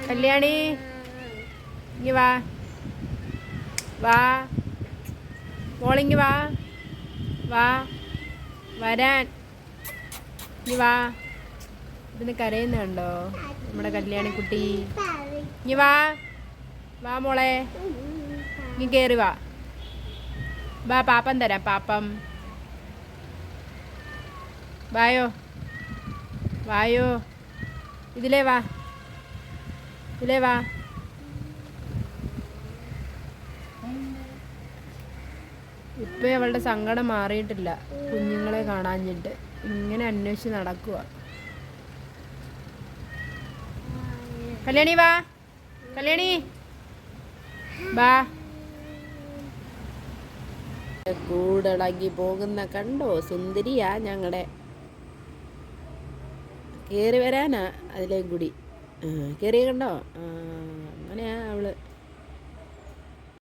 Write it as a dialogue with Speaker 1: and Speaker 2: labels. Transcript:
Speaker 1: കല്യാണി ഇങ്ങി വാ വാ മോളിങ്ങി വാ വാ വരാൻ ഇങ്ങി വാ. ഇതിന് കരയുന്നുണ്ടോ നമ്മുടെ കല്യാണിക്കുട്ടി? ഇങ്ങി വാ വാ മോളെ, ഇങ്ങി കയറി വാ. വാ പാപ്പം തരാം, പാപ്പം. വായോ വായോ, ഇതിലേ വാ, ഇതിലേ വാ. ഇപ്പം അവളുടെ സങ്കടം മാറിയിട്ടില്ല, കുഞ്ഞുങ്ങളെ കാണാഞ്ഞിട്ട് ഇങ്ങനെ അന്വേഷിച്ച് നടക്കുക. കല്യാണി വാ, കല്യാണി വാ. കൂടളകി പോകുന്ന കണ്ടോ, സുന്ദരിയാ ഞങ്ങളുടെ. കയറി വരാനാ അതിലേക്ക് കൂടി. കയറി കണ്ടോ?